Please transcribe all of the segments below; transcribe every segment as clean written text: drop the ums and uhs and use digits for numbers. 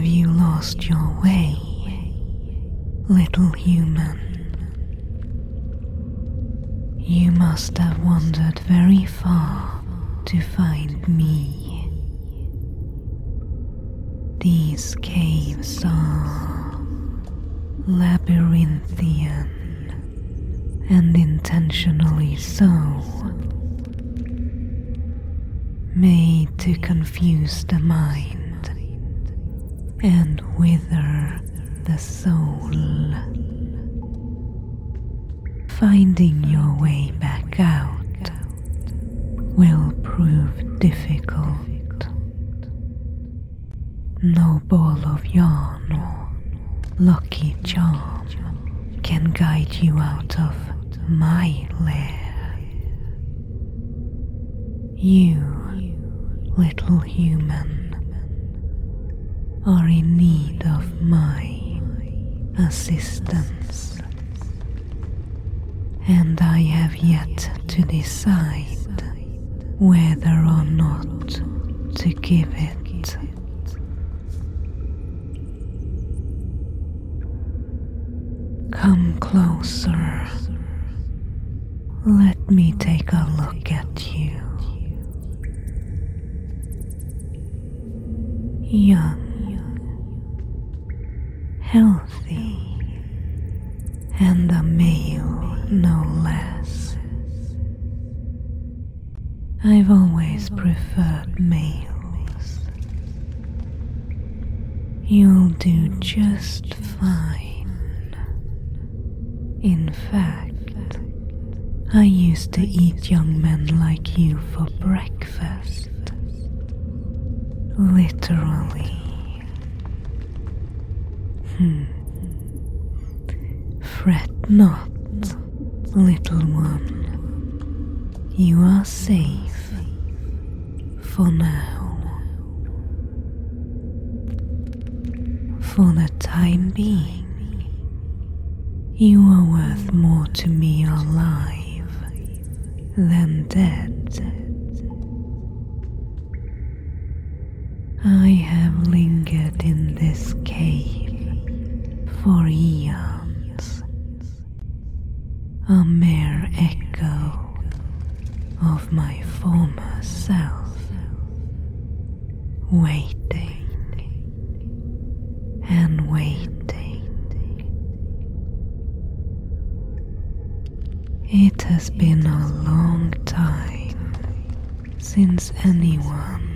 Have you lost your way, little human? You must have wandered very far to find me. These caves are labyrinthian, and intentionally so, made to confuse the mind and wither the soul. Finding your way back out will prove difficult. No ball of yarn or lucky charm can guide you out of my lair. You, little human, are in need of my assistance, and I have yet to decide whether or not to give it. Come closer. Let me take a look at you. Young, healthy, and a male no less. I've always preferred males. You'll do just fine. In fact, I used to eat young men like you for breakfast. Literally. Fret not, little one. You are safe for now. For the time being, you are worth more to me alive than dead. I have lingered in this cave for eons, a mere echo of my former self, waiting and waiting. It has been a long time since anyone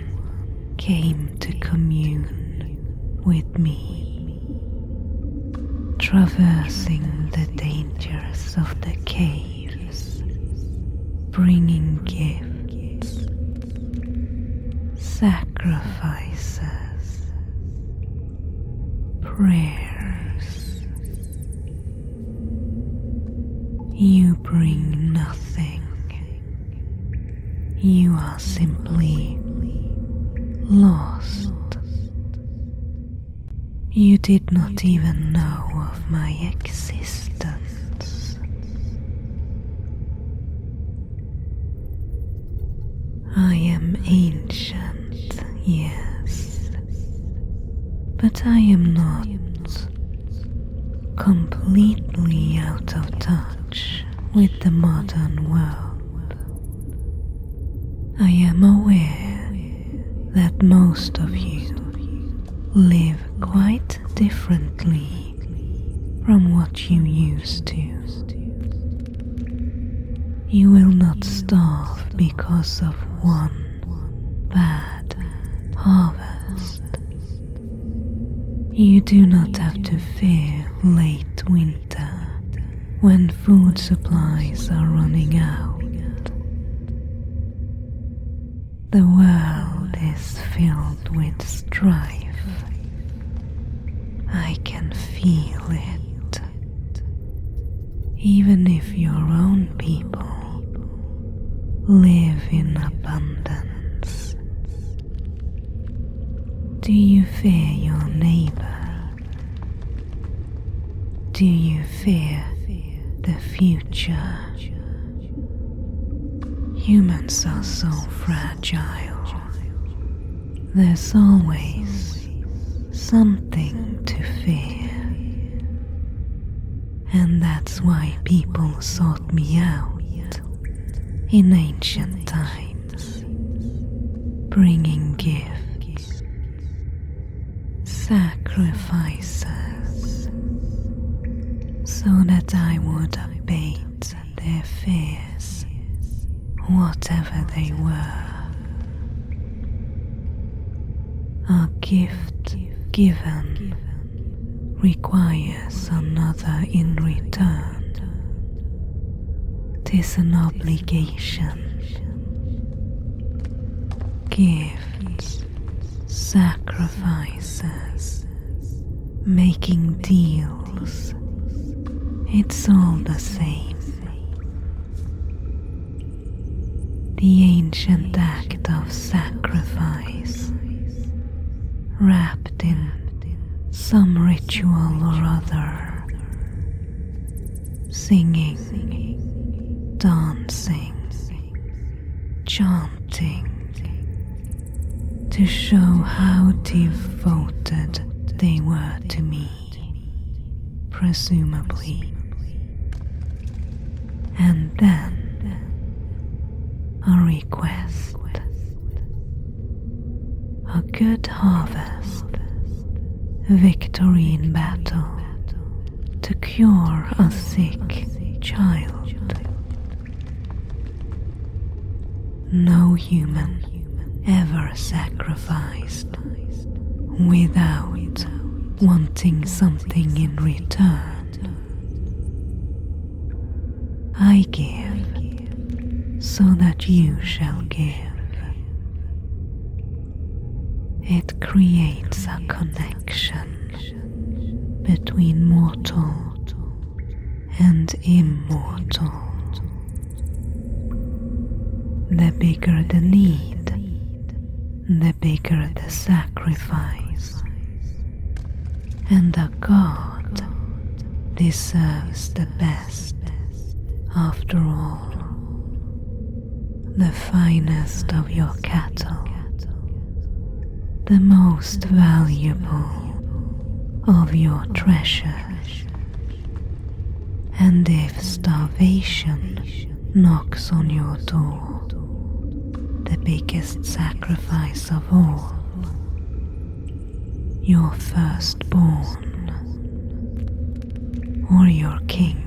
came to commune with me, traversing the dangers of the caves, bringing gifts, sacrifices, prayers. You bring nothing. You are simply lost. You did not even know of my existence. I am ancient, yes, but I am not completely out of touch with the modern world. I am aware that most of you live quite differently from what you used to. You will not starve because of one bad harvest. You do not have to fear late winter when food supplies are running out. The world is filled with strife. I can feel it. Even if your own people live in abundance. Do you fear your neighbor? Do you fear the future? Humans are so fragile. There's always something to fear. And that's why people sought me out in ancient times, bringing gifts, sacrifices, so that I would abate their fears, whatever they were. A gift given requires another in return. 'Tis an obligation. Gifts, sacrifices, making deals, it's all the same. The ancient act of sacrifice, wrapped in some ritual or other, singing, dancing, chanting, to show how devoted they were to me, presumably. And then a request, a good harvest, victory in battle, to cure a sick child. No human ever sacrificed without wanting something in return. I give so that you shall give. It creates a connection between mortal and immortal. The bigger the need, the bigger the sacrifice. And a god deserves the best, after all. The finest of your cattle, the most valuable of your treasures. And if starvation knocks on your door, the biggest sacrifice of all, your firstborn, or your king.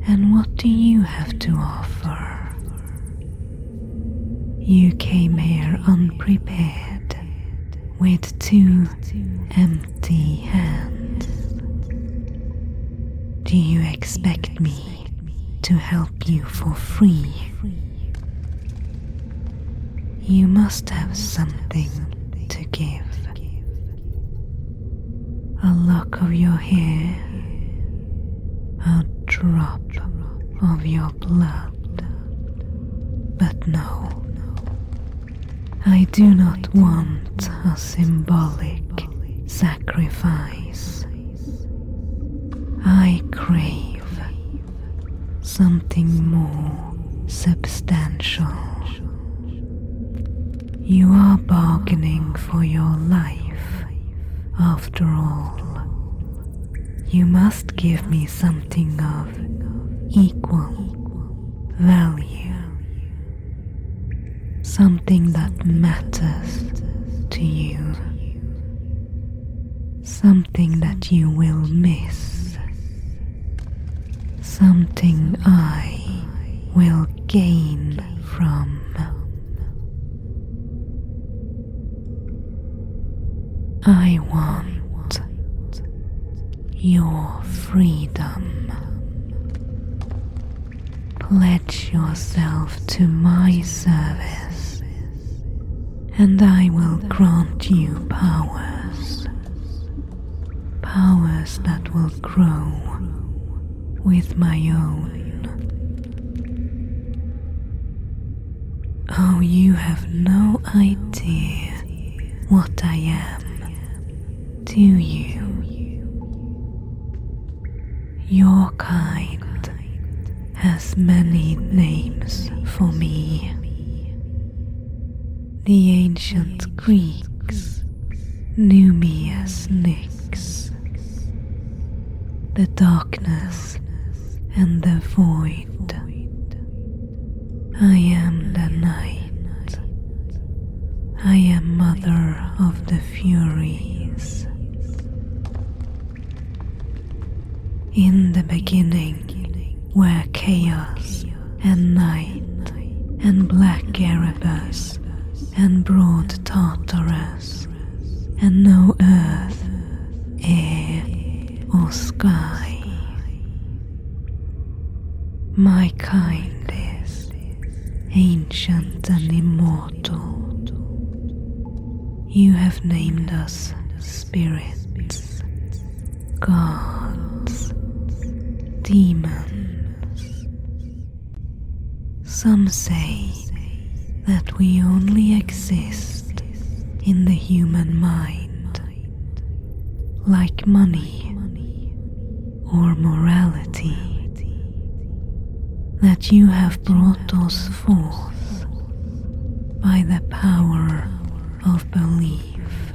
And what do you have to offer? You came here unprepared, with 2 empty hands. Do you expect me to help you for free? You must have something to give. A lock of your hair, a drop of your blood. But no, I do not want a symbolic sacrifice. I crave something more substantial. You are bargaining for your life, after all. You must give me something of equal value, something that matters to you, something that you will miss, something I will gain from. I want your freedom. Pledge yourself to my service, and I will grant you powers. Powers that will grow with my own. Oh, you have no idea what I am, do you? Your kind has many names for me. The ancient Greeks Numia's Nyx, the darkness and the void. I am the night. I am mother of the Furies. In the beginning were chaos and night and black Erebus and broad Tartarus, and no earth, air, or sky. My kind is ancient and immortal. You have named us spirits, gods, demons. Some say that we only exist in the human mind, like money or morality, that you have brought us forth by the power of belief.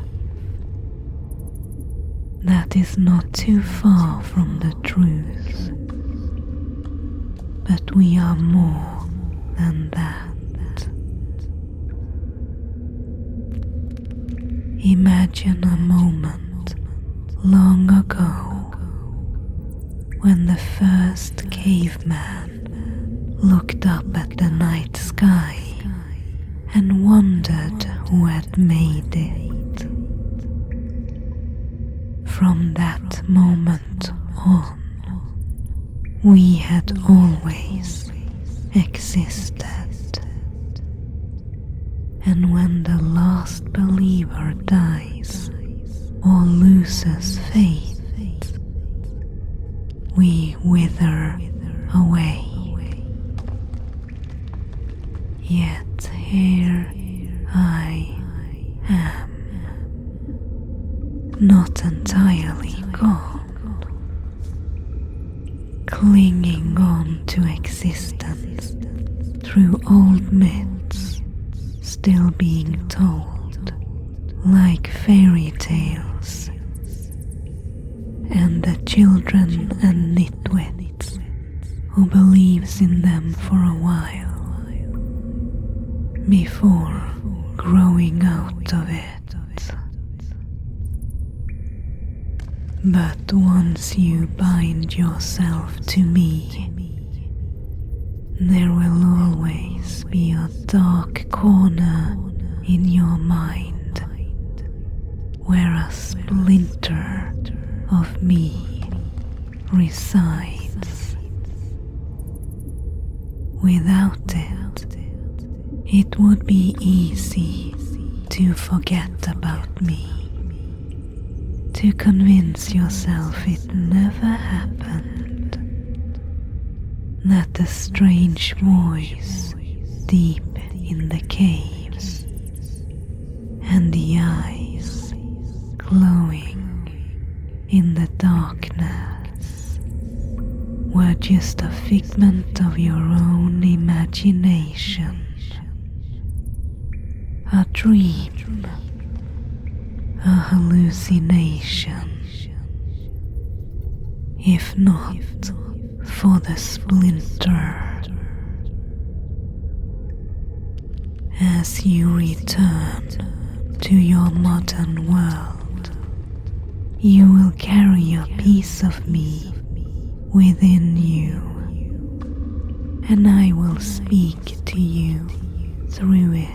That is not too far from the truth, but we are more than that. Imagine a moment long ago when the first caveman looked up at the night sky and wondered who had made it. From that moment on, we had always existed. And when the last believer dies or loses faith, we wither away. Yet here I am, not entirely gone, clinging on to existence through old myths still being told, like fairy tales, and the children and nitwits who believes in them for a while before growing out of it. But once you bind yourself to me, there will always be a dark corner in your mind where a splinter of me resides. Without it would be easy to forget about me, to convince yourself it never happened, that the strange voice deep in the caves and the eyes glowing in the darkness were just a figment of your own imagination, a dream, a hallucination. If not for the splinter. As you return to your modern world, you will carry a piece of me within you, and I will speak to you through it.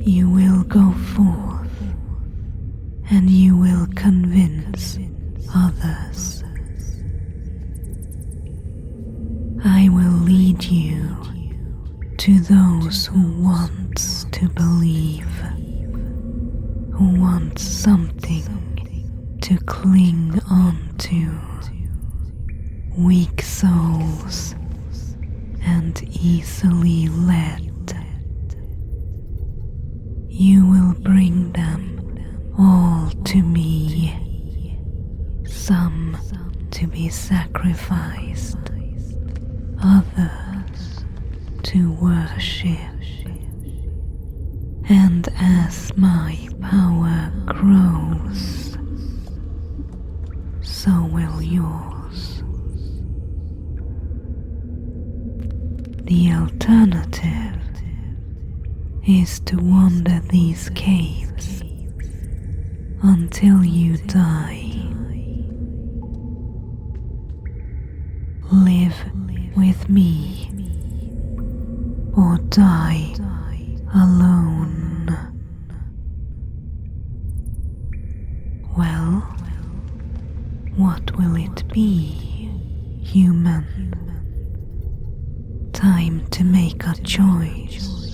You will go forth, and you will convince others. I will lead you to those who want to believe, who want something to cling on to, weak souls and easily led. You will bring them all to me, some to be sacrificed, others to worship, And as my power grows, so will yours. The alternative is to wander these caves until you die. Live with me or die alone. Well, what will it be, human? Time to make a choice.